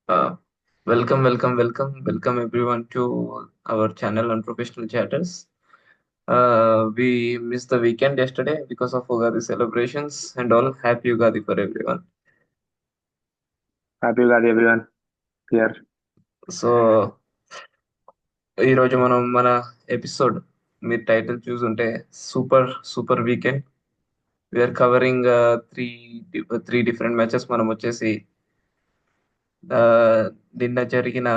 Uh, welcome everyone to our channel Unprofessional Chatters. We missed the weekend yesterday because of Ugadi celebrations and all. Happy Ugadi for everyone. Happy Ugadi everyone here. So ఈ రోజు మనం మన episode మీరు title చూసుంటే super super weekend. We are covering three different matches. మనం వచ్చేసి నిన్న జరిగిన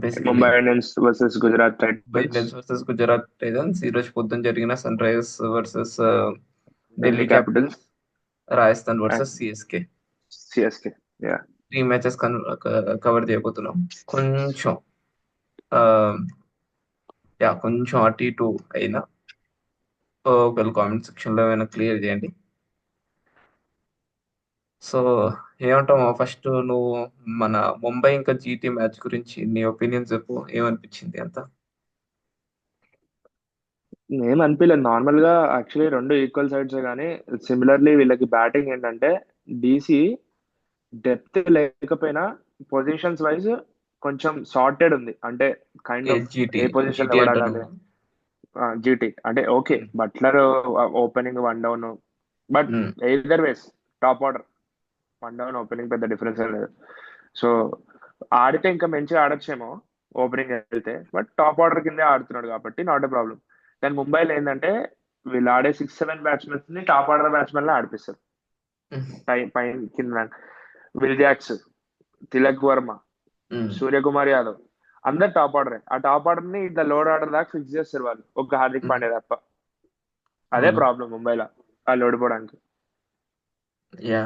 basically Mumbai Indians versus Gujarat Mumbai Titans, Indians versus Gujarat Titans, ఈ రోజు పొద్దున జరిగిన Sunrisers versus Delhi Delhi Capitals Capitals, Rajasthan and versus CSK. CSK. Yeah, three matches cover చేయబోతున్నాం. కొంచెం ఆ, కొంచెం అటు ఇటు అయినా ఒకవేళ కామెంట్ సెక్షన్ లో ఏమైనా క్లియర్ చేయండి. సో ఏమంటావు ఫస్ట్ నువ్వు మన ముంబై ఇంకా జీటీ మ్యాచ్ గురించి నీ ఒపీనియన్ చెప్పు, ఏమనిపించింది అంత? ఏం అనిపించలేదు. నార్మల్ గా యాక్చువల్లీ రెండు ఈక్వల్ సైడ్స్ కానీ సిమిలర్లీ వీళ్ళకి బ్యాటింగ్ ఏంటంటే డీసీ డెప్త్ లేకపోయినా పొజిషన్స్ వైజ్ కొంచెం సార్టెడ్ ఉంది. అంటే kind a of GT a position లో జీటీ పడగాలి. అంటున్నావా? జీటీ అంటే okay, Buttler opening one down, but um, either ways top order one down opening పెద్ద డిఫరెన్స్ ఏం లేదు. సో ఆడితే ఇంకా మంచిగా ఆడొచ్చేమో ఓపెనింగ్ వెళ్తే, బట్ టాప్ ఆర్డర్ కిందే ఆడుతున్నాడు కాబట్టి నాట్ ఎ ప్రాబ్లం. కానీ ముంబైలో ఏంటంటే వీళ్ళు ఆడే 6-7 బ్యాట్స్మెన్స్ ని టాప్ ఆర్డర్ బ్యాట్స్మెన్ లో ఆడిపిస్తారు. ఉమ్, పైన పైన కింద విల్ జాక్స్, తిలక్ వర్మ, ఉమ్, సూర్యకుమార్ యాదవ్ అందరు టాప్ ఆర్డర్. ఆ టాప్ ఆర్డర్ ని ఇట్లా లోడ్ ఆర్డర్ దాకా ఫిక్స్ చేస్తారు వాళ్ళు, ఒక హార్దిక్ ఉమ్, పాండ్యా తప్ప. అదే అవును. ప్రాబ్లం ముంబైలో వాళ్ళు ఓడిపోవడానికి. యా,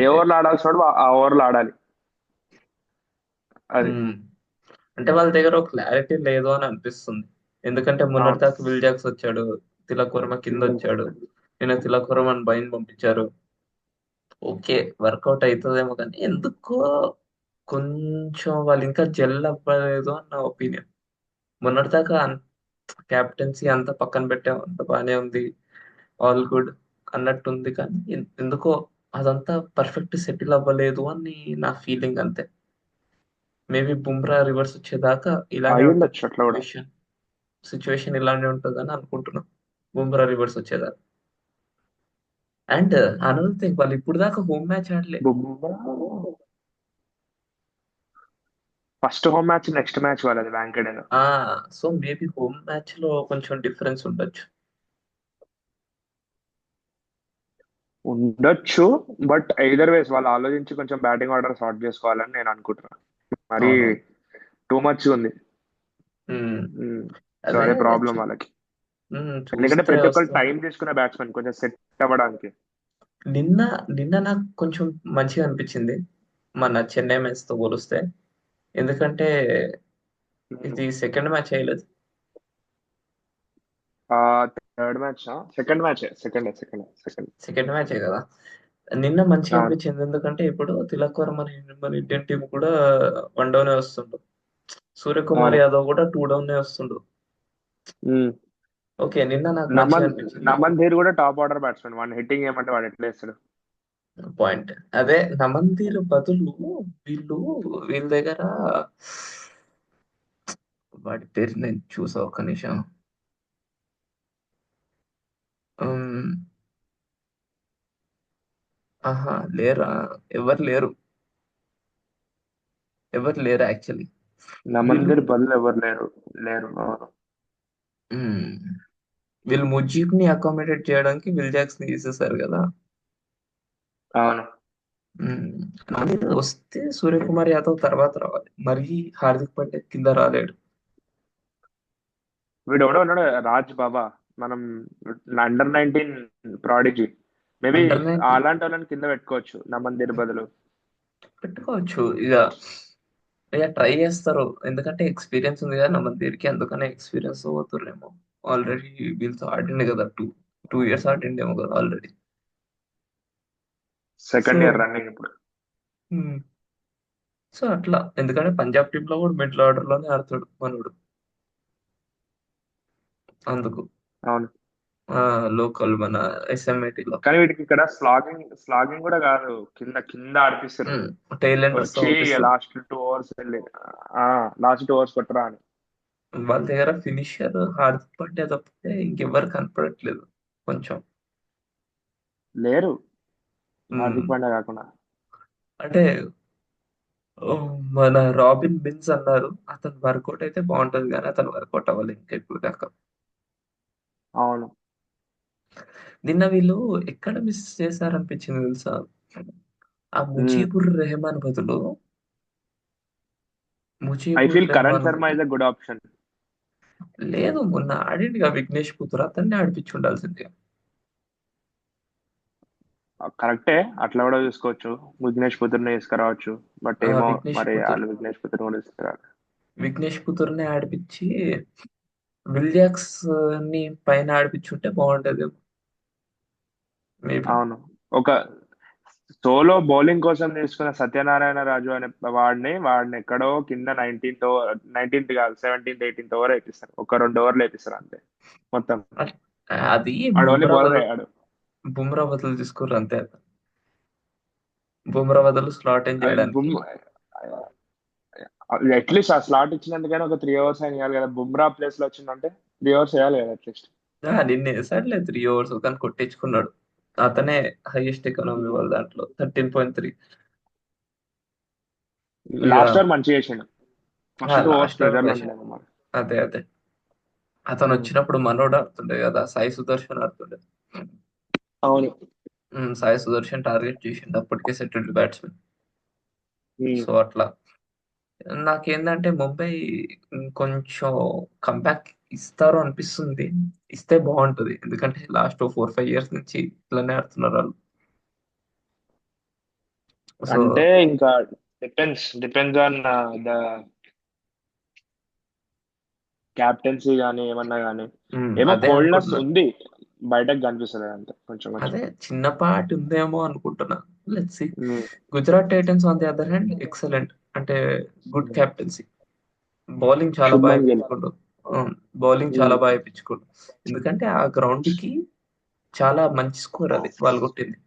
ఏ ఓవర్లు ఆడాల్సిన వాడు ఆ ఓవర్లు ఆడాలి. అది. అంటే వాళ్ళ దగ్గర ఒక క్లారిటీ లేదు అని అనిపిస్తుంది. ఎందుకంటే అవును. మొన్నటిదాకా విల్ జాక్స్ వచ్చాడు, తిలక్ వర్మ కింద ఉమ్. వచ్చాడు. నేను తిలక్ వర్మని బయట పంపించారు. ఓకే, వర్కౌట్ అవుతుందేమో కానీ ఎందుకో కొంచెం వాళ్ళు ఇంకా జెల్ అవ్వలేదు అని నా ఒపీనియన్. మొన్నటిదాకా క్యాప్టెన్సీ అంతా పక్కన పెట్టాం, అంత బాగానే ఉంది, ఆల్ గుడ్ అన్నట్టుంది. కానీ ఎందుకో అదంతా పర్ఫెక్ట్ సెటిల్ అవ్వలేదు అని నా ఫీలింగ్ అంతే. మేబీ బుమ్రా రివర్స్ వచ్చేదాకా ఇలానే ఉంటుంది అయ్యుండొచ్చు అట్లా కూడా. సిచ్యువేషన్ ఇలానే ఉంటుందని అనుకుంటున్నాం, బుమ్రా రివర్స్ వచ్చేదాకా. అండ్ అనదర్ థింగ్, వాళ్ళు ఇప్పుడు దాకా హోమ్ మ్యాచ్ ఆడలే. Bumrah first home match, next match వాళ్ళది వాంకడేలో. ఆ సో మేబీ హోమ్ మ్యాచ్ లో కొంచెం డిఫరెన్స్ ఉండొచ్చు. ఉండొచ్చు, బట్ ఎయిదర్ వేస్ వాళ్ళు ఆలోచించి కొంచెం బ్యాటింగ్ ఆర్డర్ సార్ట్ చేసుకోవాలని నేను అనుకుంటున్నాను. మరి అవునవును. టూ మచ్ ఉంది. ఉమ్, సో అదే అదే ప్రాబ్లం చూ- వాళ్ళకి. ఎందుకంటే చూస్తే ప్రతి ఒక్కరు వస్తుంది. టైం తీసుకునే బ్యాట్స్మెన్ కొంచెం సెట్ అవ్వడానికి. నిన్న నిన్న నాకు కొంచెం మంచిగా అనిపించింది మన చెన్నై మ్యాచ్ తో పోలిస్తే. ఎందుకంటే ఇది సెకండ్ మ్యాచ్ అయ్యలేదు, third match, second match, second. Second మ్యాచే కదా. నిన్న మంచిగా అవును. అనిపించింది ఎందుకంటే ఇప్పుడు తిలక్ వర్మ మన ఇండియన్ టీం కూడా వన్ డౌన్ వస్తుండు, సూర్యకుమార్ అవును. యాదవ్ కూడా టూ డౌన్ వస్తుండు. ఉమ్. ఓకే, నిన్న నాకు మంచిగా నమన్ అనిపించింది. నమన్ ధీర్ కూడా టాప్ ఆర్డర్ బ్యాట్స్మెన్. వాడిని హిట్టింగ్ ఏమంటే వాడు ఎట్లా వేస్తాడు. పాయింట్ అదే, నమందీర్ బదులు వీళ్ళు వీళ్ళ దగ్గర వాడి పేరు నేను చూసా, ఒక్క నిమిషం. ఉమ్, ఆహా లేరా, ఎవరు లేరు, ఎవరు లేరు యాక్చువల్లీ. నమన్ వీళ్ళు ధీర్ బదులు ఎవరు లేరు. లేరు, అవును. ఉమ్, వీళ్ళు ముజీబ్ ని అకామిడేట్ చేయడానికి విల్ జాక్స్ ని తీసేశారు కదా. అవును. ఉమ్, కానీ వస్తే సూర్యకుమార్ యాదవ్ తర్వాత రావాలి, మరి హార్దిక్ పాండ్యా కింద రాలేడు. వీడు ఎవడో ఉన్నాడు, రాజ్ బాబా, మనం అండర్ 19 ప్రాడిజీ. మేబీ అండర్ 19 అలాంటి వాళ్ళని కింద పెట్టుకోవచ్చు నమన్ ధీర్ బదులు. పెట్టుకోవచ్చు ఇక. ఇక ట్రై చేస్తారు ఎందుకంటే ఎక్స్పీరియన్స్ ఉంది కదా మన దగ్గరికి, అందుకనే ఎక్స్పీరియన్స్ పోతుర్రేమో. ఆల్రెడీ వీళ్ళతో ఆడిండే కదా, టూ ఇయర్స్ ఆడిండేమో కదా already. So second year running ఇప్పుడు. సో అట్లా, ఎందుకంటే పంజాబ్ టీమ్ లో కూడా మిడిల్ ఆర్డర్ లోనే ఆడతాడు మనోడు, అందుకు. అవును. లోకల్ మన ఎస్ఎంఐటిలో. కానీ వీటికి ఇక్కడ స్లాగింగ్ కూడా కాదు, కింద కింద ఆడిపిస్తారు. టైలెండర్స్ తో వచ్చి పంపిస్తారు. లాస్ట్ 2 అవర్స్ వెళ్ళి లాస్ట్ 2 అవర్స్ కొట్టరా అని. వాళ్ళ దగ్గర ఫినిషర్ హార్దిక్ పాండ్యా తప్పితే ఇంకెవ్వరు కనపడట్లేదు కొంచెం. లేరు ఉమ్, హార్దిక్ పాండ్యా కాకుండా. అంటే ఓ, మన రాబిన్ బిన్స్ అన్నారు అతను వర్కౌట్ అయితే బాగుంటది కానీ అతను వర్కౌట్ అవ్వాలి ఇంకా ఇప్పుడు దాకా. అవును. నిన్న వీళ్ళు ఎక్కడ మిస్ చేశారనిపించింది తెలుసా? ఆ ఉమ్. ముజీబుర్ రెహమాన్ బదులు I Mujeebur feel Karan Rahman Sharma is a good option. లేదు, మొన్న ఆడిండుగా విఘ్నేష్ పుత్ర, అతన్ని ఆడిపించి ఉండాల్సిందే. కరెక్టే, అట్లా కూడా చూసుకోవచ్చు. విఘ్నేష్ పుత్రుని తీసుకురావచ్చు. బట్ ఏమో విఘ్నేష్ మరి పుత్ర వాళ్ళు విఘ్నేష్ పుత్రుని కూడా తీసుకురారు. విఘ్నేష్ పుత్రనే ఆడిపించి విలియక్స్ ని పైన ఆడిపించుంటే బాగుంటది మేబీ. అవును. ఒక సోలో బౌలింగ్ కోసం తీసుకున్న సత్యనారాయణ రాజు అనే వాడిని ఎక్కడో కింద 19th కాదు, 17th 18th ఓవర్ వేపిస్తారు. ఒక 2 ఓవర్లు వేపిస్తారు అంతే మొత్తం. అది ఆడు ఓన్లీ బౌలర్ అయ్యాడు. బుమ్రా బదులు తీసుకుర్రు అంతే. బుమ్రా బదులు స్లాట్ ఏం చేయడానికి. అట్లీస్ట్ ఆ స్లాట్ ఇచ్చినందుకైనా ఒక 3 అవర్స్ అయినా ఇవ్వాలి కదా. బుమ్రా ప్లేస్ లో వచ్చిందంటే 3 అవర్స్ వేయాలి కదా అట్లీస్ట్. నిన్న వేసాడులే 3 ఓవర్స్ కానీ కొట్టించుకున్నాడు. అతనే హైయెస్ట్ ఎకనామీ వాళ్ళ దాంట్లో 13.3. ఇక లాస్ట్ ఓవర్ మంచిగా చేసిండు. First 2 overs last over pressure లో వేసాడు. ఉండేది మరి. అదే అదే. అతను ఉమ్. వచ్చినప్పుడు మనోడు ఆడుతుండే కదా, సాయి సుదర్శన్ ఆడుతుండే. అవును. సాయి సుదర్శన్ టార్గెట్ చేసిండు అప్పటికే సెటిల్డ్ బ్యాట్స్మెన్. ఉమ్. సో అట్లా నాకేందంటే ముంబై కొంచెం కంబ్యాక్ ఇస్తారు అనిపిస్తుంది. ఇస్తే బాగుంటది ఎందుకంటే లాస్ట్ 4-5 ఇయర్స్ నుంచి ఇట్లానే ఆడుతున్నారు వాళ్ళు. సో అంటే ఇంకా డిపెండ్స్ ఆన్ ద క్యాప్టెన్సీ కానీ ఏమన్నా కానీ. ఏమో అదే కోల్డ్నెస్ అనుకుంటున్నా. ఉంది, బయటకు కనిపిస్తుంది అంతే కొంచెం కొంచెం. అదే చిన్నపాటి ఉందేమో అనుకుంటున్నా. Let's see. Um. Gujarat Titans on the other hand excellent, అంటే గుడ్ క్యాప్టెన్సీ. బౌలింగ్ చాలా బాగా శుభ్మన్ గిల్. ఇప్పించుకోండు. బౌలింగ్ చాలా ఉమ్. బాగా ఇప్పించుకోండు. ఎందుకంటే ఆ గ్రౌండ్ కి చాలా మంచి స్కోర్ అది వాళ్ళు కొట్టింది.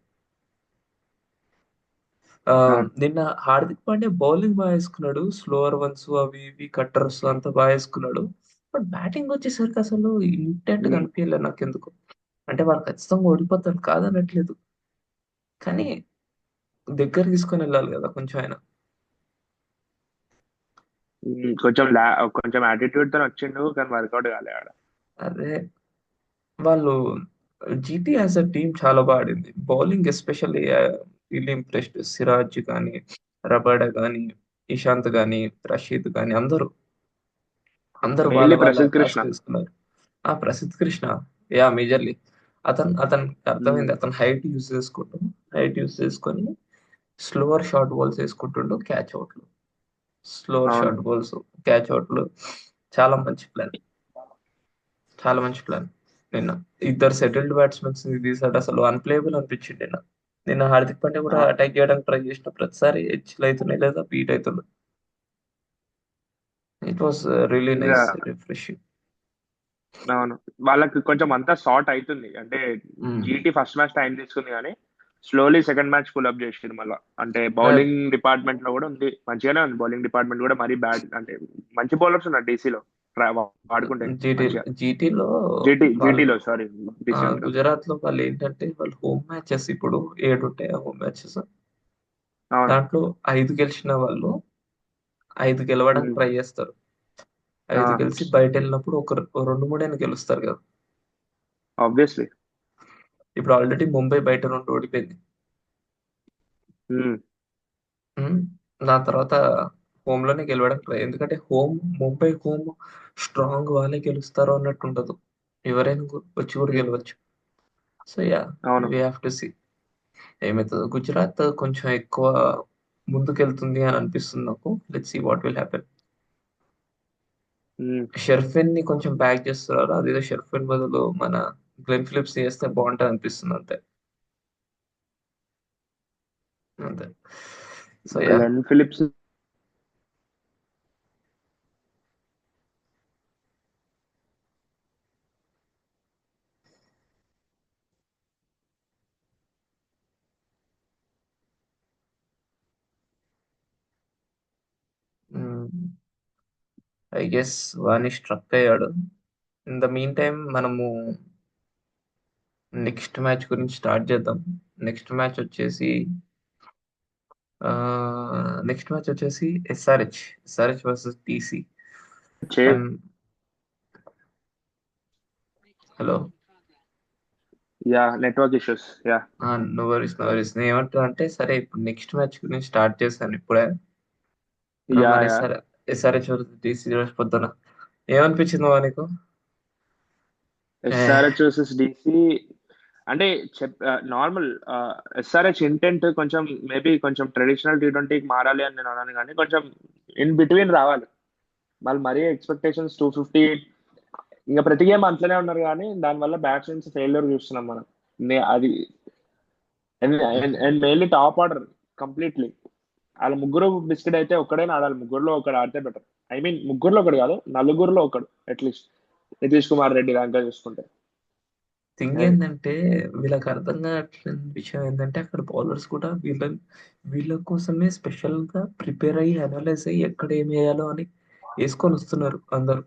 ఆ, అవును. నిన్న హార్దిక్ పాండ్యా బౌలింగ్ బాగా వేసుకున్నాడు, స్లోవర్ వన్స్ అవి ఇవి కట్టర్స్ అంతా బాగా వేసుకున్నాడు. బట్ బ్యాటింగ్ వచ్చేసరికి అసలు ఇంటెంట్ ఉమ్. కనిపించలేదు నాకు ఎందుకు. అంటే వాళ్ళు ఖచ్చితంగా ఓడిపోతారు కాదనట్లేదు, కానీ దగ్గర తీసుకొని వెళ్ళాలి కదా కొంచెం అయినా. కొంచెం కొంచెం యాటిట్యూడ్ తో వచ్చిండు కానీ వర్కౌట్ కాలే ఆడ. అదే వాళ్ళు జీటీ యాజ్ అ టీమ్ చాలా బాగా ఆడింది. Bowling especially really impressed. Siraj కానీ, రబాడా కానీ, ఇషాంత్ కానీ, రషీద్ కానీ అందరూ అందరూ వాళ్ళ మెయిన్లీ వాళ్ళ ప్రసిద్ కృష్ణ. టాస్క్ తీసుకున్నారు. ప్రసిద్ధ్ కృష్ణ, మేజర్లీ. అతనికి ఉమ్. అర్థమైంది, అతను హైట్ యూస్ చేసుకొని స్లోవర్ షార్ట్ బాల్స్ వేసుకుంటుండు, క్యాచ్ అవుట్లు, స్లోవర్ అవును. షార్ట్ బాల్స్, క్యాచ్ అవుట్లు. చాలా మంచి ప్లాన్, చాలా మంచి ప్లాన్. నిన్న ఇద్దరు సెటిల్డ్ బ్యాట్స్మెన్స్ తీసాడు, అసలు అన్ప్లేయబుల్ అనిపించింది నిన్న. నిన్న హార్దిక్ పాండ్యా కూడా అవును. అటాక్ చేయడానికి ట్రై చేసిన ప్రతిసారి హెచ్లు అవుతున్నాయి లేదా బీట్ అవుతున్నాయి. ఇట్ వాస్ రియలీ ఇంకా నైస్, రిఫ్రెషింగ్. అవును. వాళ్ళకి కొంచెం అంతా షార్ట్ అవుతుంది అంటే. జీటీ ఫస్ట్ మ్యాచ్ టైం తీసుకుంది కానీ స్లోలీ సెకండ్ మ్యాచ్ పుల్అప్ చేసిండు మళ్ళీ. అంటే బౌలింగ్ డిపార్ట్మెంట్ లో కూడా ఉంది, మంచిగానే ఉంది. బౌలింగ్ డిపార్ట్మెంట్ కూడా మరీ బ్యాడ్ అంటే మంచి బౌలర్స్ ఉన్నారు డీసీలో వాడుకుంటే జీటీ మంచిగా. జీటీలో వాళ్ళు జీటీలో సారీ, డీసీ అంటున్నా. గుజరాత్ లో వాళ్ళు ఏంటంటే వాళ్ళు హోమ్ మ్యాచెస్ ఇప్పుడు 7 ఉంటాయి హోమ్ మ్యాచెస్. అవును. దాంట్లో 5 గెలిచిన వాళ్ళు 5 గెలవడానికి ఉమ్. ట్రై చేస్తారు. ఆ, 5 గెలిచి బయట వెళ్ళినప్పుడు ఒక 2-3 గెలుస్తారు కదా. ఆబ్వియస్లీ. ఇప్పుడు ఆల్రెడీ ముంబై బయట 2 ఓడిపోయింది. ఉమ్. ఉమ్, దాని తర్వాత హోమ్ లోనే గెలవడానికి ట్రై, ఎందుకంటే ముంబై హోమ్ స్ట్రాంగ్ వాళ్ళే గెలుస్తారు అన్నట్టు ఉండదు, ఎవరైనా వచ్చి కూడా ఉమ్. గెలవచ్చు. సో యా, అవును. వీ హ్యావ్ టు సీ ఏమవుతుందో. గుజరాత్ కొంచెం ఎక్కువ ముందుకెళ్తుంది అని అనిపిస్తుంది నాకు. Let's see what will happen. Um. Sherfane ని కొంచెం బ్యాక్ చేస్తున్నారు, అదేదో షెర్ఫిన్ బదులు మన గ్లెన్ ఫిలిప్స్ చేస్తే బాగుంటుంది అనిపిస్తుంది అంతే. అంతే. So yeah. Glenn Phillips. I guess వాని స్ట్రక్ అయ్యాడు. ఇన్ ద మీన్ టైం మనము నెక్స్ట్ మ్యాచ్ గురించి స్టార్ట్ చేద్దాం. నెక్స్ట్ మ్యాచ్ వచ్చేసి నెక్స్ట్ మ్యాచ్ వచ్చేసి ఎస్ఆర్హెచ్ వర్సెస్ టీసీ. చే and hello, yeah network issues yeah. No worries no worries. నేను ఏమంటున్నా అంటే సరే ఇప్పుడు నెక్స్ట్ మ్యాచ్ గురించి స్టార్ట్ చేశాను ఇప్పుడే. యా మన యా ఎస్ఆర్హెచ్ వర్సెస్ టీసీ రోజు పొద్దున ఏమనిపించింది నీకు? ఏ, ఎస్ఆర్హెచ్ వర్సెస్ డిసి అంటే నార్మల్ ఎస్ఆర్హెచ్ ఇంటెంట్ కొంచెం మేబీ కొంచెం ట్రెడిషనల్ T20కి మారాలి అని నేను అన్నాను, కానీ కొంచెం ఇన్ బిట్వీన్ రావాలి. వాళ్ళు మరీ ఎక్స్పెక్టేషన్స్ 250, ఇంకా ప్రతి గేమ్ అంతనే ఉన్నారు, కానీ దానివల్ల బ్యాట్స్మెన్స్ ఫెయిల్యూర్ చూస్తున్నాం మనం. అది and mainly top order completely. వాళ్ళ ముగ్గురు బిస్కెట్ అయితే ఒక్కడైనా ఆడాలి, ముగ్గురులో ఒకడు ఆడితే బెటర్. ఐ మీన్ ముగ్గురులో ఒకడు కాదు, నలుగురులో ఒకడు అట్లీస్ట్. నితీష్ కుమార్ రెడ్డి దాంట్లో చూసుకుంటే. థింగ్ And, ఏంటంటే వీళ్ళకి అర్థం కావట్లేని విషయం ఏంటంటే అక్కడ బౌలర్స్ కూడా వీళ్ళ కోసమే స్పెషల్ గా ప్రిపేర్ అయ్యి అనలైజ్ అయ్యి ఎక్కడ ఏం వేయాలో అని వేసుకొని వస్తున్నారు అందరు.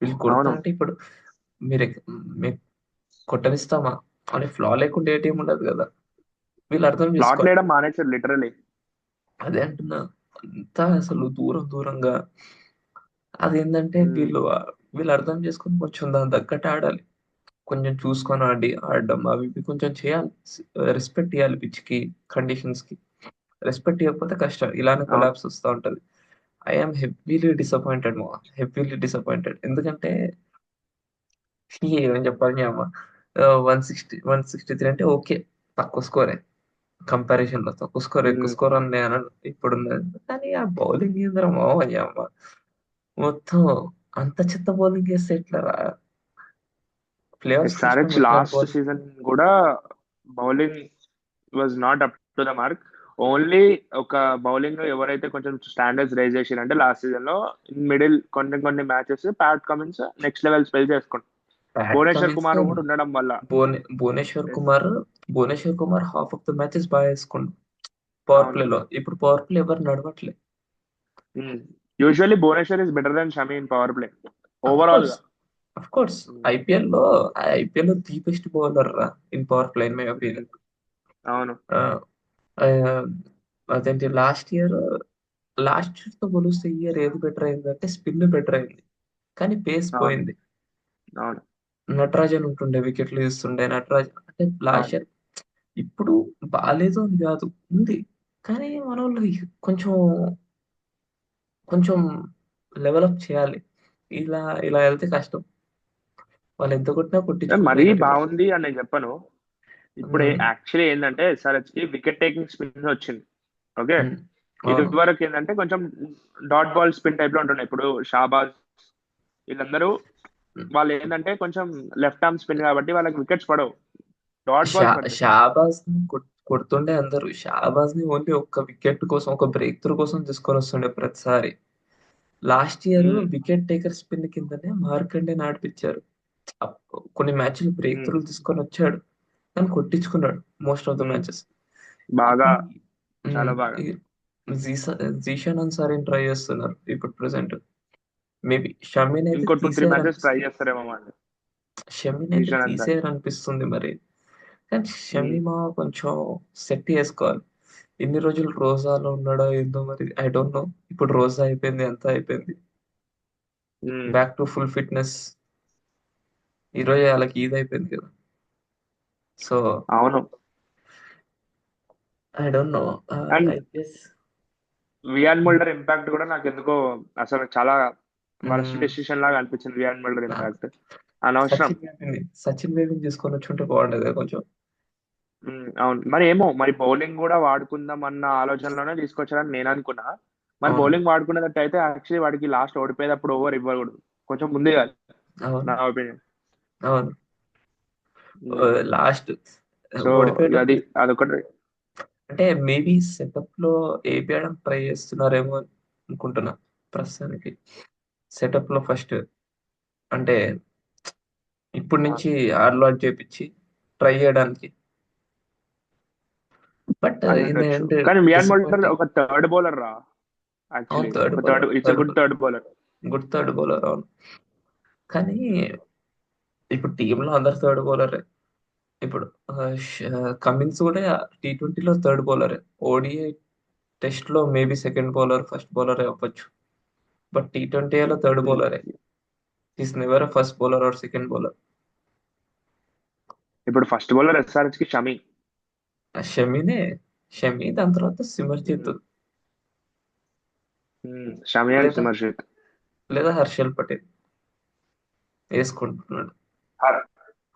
వీళ్ళు కొడతా అవును, అంటే ఇప్పుడు మీరు మేము కొట్టనిస్తామా అని ఫ్లా లేకుండా ఏ టీం ఉండదు కదా. వీళ్ళు అర్థం ప్లాట్ చేసుకోవాలి. వేయడం మానేసారు లిటరలీ. అదే అంటున్నా, అంతా అసలు దూరం దూరంగా. అదేంటంటే వీళ్ళు అర్థం చేసుకొని కొంచెం దాని తగ్గట్టు ఆడాలి. కొంచెం చూసుకొని ఆడడం అవి ఇవి కొంచెం చేయాలి. రెస్పెక్ట్ ఇవ్వాలి పిచ్ కి, కండిషన్స్ కి. రెస్పెక్ట్ ఇవ్వకపోతే కష్టం, ఇలానే అవును, కొలాప్స్ వస్తూ ఉంటది. ఐఎమ్ హెవీలీ డిసప్పాయింటెడ్ మా, హెవీలీ డిసప్పాయింటెడ్. ఎందుకంటే ఏమని చెప్పాలి అమ్మ, 163 అంటే ఓకే, తక్కువ స్కోరే. కంపారిజన్ లో తక్కువ స్కోర్ ఎక్కువ ఉమ్, స్కోర్ అని నేను అనను. ఇప్పుడు కానీ ఆ బౌలింగ్ ఏందిరా మావయ్య అమ్మ, మొత్తం అంత చెత్త బౌలింగ్ వేస్తే ఎట్లా రా? ప్లేయర్స్ కి ఇష్టం ఎస్ఆర్హెచ్ ఇట్లాంటి లాస్ట్ బౌలింగ్. సీజన్ కూడా bowling was not up to the mark. Only ఒక బౌలింగ్ ఎవరైతే కొంచెం స్టాండర్డ్స్ రైజ్ చేసిరంటే లాస్ట్ సీజన్ లో మిడిల్ కొన్ని కొన్ని matches Pat Cummins next level spell చేసుకుంటాం. ప్యాట్ భువనేశ్వర్ కమిన్స్, కుమార్ కూడా ఉండడం వల్ల. Bhuvneshwar Kumar, half of the matches బాగా వేసుకుండు పవర్ అవును, ప్లే లో. ఇప్పుడు పవర్ ప్లే ఎవరు నడవట్లే. Usually Bhuvneshwar is better than Shami in power play of overall course, గా. Of course. ఐపీఎల్ లో ఐపీఎల్ లో ది బెస్ట్ బౌలర్ రా in power play in my opinion. అవును, అదేంటి లాస్ట్ ఇయర్ తో పోలిస్తే ఈ ఇయర్ ఏది బెటర్ అయిందంటే స్పిన్ బెటర్ అయింది, కానీ పేస్ అవును, పోయింది. అవును, నటరాజన్ ఉంటుండే, వికెట్లు తీస్తుండే నటరాజన్. అంటే లాస్ట్ అవును. ఇయర్ ఇప్పుడు బాగాలేదు అని కాదు, ఉంది. కానీ మన వాళ్ళు కొంచెం కొంచెం లెవెలప్ చేయాలి. ఇలా ఇలా వెళ్తే కష్టం. వాళ్ళు ఎంత కొట్టినా మరీ కొట్టించుకోపోయినట్టు కాదు. బాగుంది అని నేను చెప్పను. ఇప్పుడు ఉమ్, యాక్చువల్లీ ఏంటంటే ఎస్ఆర్హెచ్ కి వికెట్ టేకింగ్ స్పిన్ వచ్చింది. ఓకే. ఉమ్, ఇది అవును. వరకు ఏంటంటే కొంచెం డాట్ బాల్ స్పిన్ టైప్ లో ఉంటుండే. ఇప్పుడు షాబాజ్ వీళ్ళందరూ ఉమ్. వాళ్ళు ఏంటంటే కొంచెం లెఫ్ట్ ఆర్మ్ స్పిన్ కాబట్టి వాళ్ళకి వికెట్స్ పడవు, డాట్ బాల్స్ పడతాయి. షాబాజ్ ని కొడుతుండే అందరూ. షాబాజ్ ని ఓన్లీ ఒక్క వికెట్ కోసం, ఒక బ్రేక్ త్రూ కోసం తీసుకొని వస్తుండే ప్రతిసారి. లాస్ట్ ఇయర్ ఉమ్, వికెట్ టేకర్ స్పిన్ కిందనే మార్కండే ఆడిపించారు. కొన్ని మ్యాచ్లు బ్రేక్ ఉమ్, త్రూలు తీసుకొని వచ్చాడు, కానీ కొట్టించుకున్నాడు most of the um. Matches. బాగా, ఇప్పుడు చాలా బాగా. జీషాన్ అన్సారీ ట్రై చేస్తున్నారు ఇప్పుడు ప్రెసెంట్. మేబీ షమీన్ అయితే ఇంకో 2-3 మ్యాచెస్ ట్రై తీసేయాలనిపిస్తుంది. చేస్తారేమో వాళ్ళు. షమీన్ అయితే జీషన్ అంతా. తీసేయాలనిపిస్తుంది మరి. కానీ ఉమ్, షమీమా కొంచెం సెట్ చేసుకోవాలి. ఇన్ని రోజులు రోజాలో ఉన్నాడో ఏందో మరి, ఐ డోంట్ నో. ఇప్పుడు రోజా అయిపోయింది, అంతా అయిపోయింది, um. Back to full fitness. ఈ రోజు వాళ్ళకి ఇది అయిపోయింది కదా. సో అవును. I don't know. And I guess Wiaan Mulder impact కూడా నాకు ఎందుకో అసలు చాలా వరస్ట్ డెసిషన్ లాగా అనిపించింది. వియాన్ ముల్డర్ నాకు ఇంపాక్ట్ అనవసరం. సచిన్ బేబీని తీసుకొని వచ్చి ఉంటే బాగుండేది కొంచెం. అవును, మరి ఏమో మరి బౌలింగ్ కూడా వాడుకుందాం అన్న ఆలోచనలోనే తీసుకొచ్చారని నేను అనుకున్నా. మరి అవును, బౌలింగ్ వాడుకునేటట్టు అయితే యాక్చువల్లీ వాడికి లాస్ట్ ఓడిపోయేటప్పుడు ఓవర్ ఇవ్వకూడదు, కొంచెం ముందే కాదు, అవును, నా ఒపీనియన్. అవును. లాస్ట్ సో అది ఓడిపోయేటప్పుడు అదొకటి. అంటే మేబీ సెటప్ లో ఏపీయడం ట్రై చేస్తున్నారేమో అనుకుంటున్నా ప్రస్తుతానికి. సెటప్ లో ఫస్ట్ అంటే ఇప్పటి ఆ, నుంచి అలవాటు చేపించి ట్రై చేయడానికి. బట్ అయి ఇన్ ద ఉండొచ్చు, ఎండ్ కానీ వియాన్ ముల్డర్ డిసప్పాయింటింగ్. ఒక థర్డ్ బౌలర్ రా. అవును, యాక్చువల్లీ థర్డ్ ఒక third, bowler, it's a good third bowler. Good third bowler, అవును. కానీ ఇప్పుడు టీంలో అందరు థర్డ్ బౌలరే. ఇప్పుడు కమిన్స్ కూడా T20లో థర్డ్ బౌలరే. ఓడిఐ టెస్ట్ లో maybe second bowler, first bowler అవ్వచ్చు. బట్ T20లో థర్డ్ ఉమ్. బౌలరే. Is never first bowler or second bowler. ఇప్పుడు ఫస్ట్ బౌలర్ ఎస్ఆర్హెచ్ కి షమి. షమీనే. షమీ, దాని తర్వాత సిమర్జిత్, ఉమ్. షమి అండ్ లేదా సిమర్షిత్. లేదా హర్షల్ పటేల్ వేసుకుంటున్నాడు. హర్-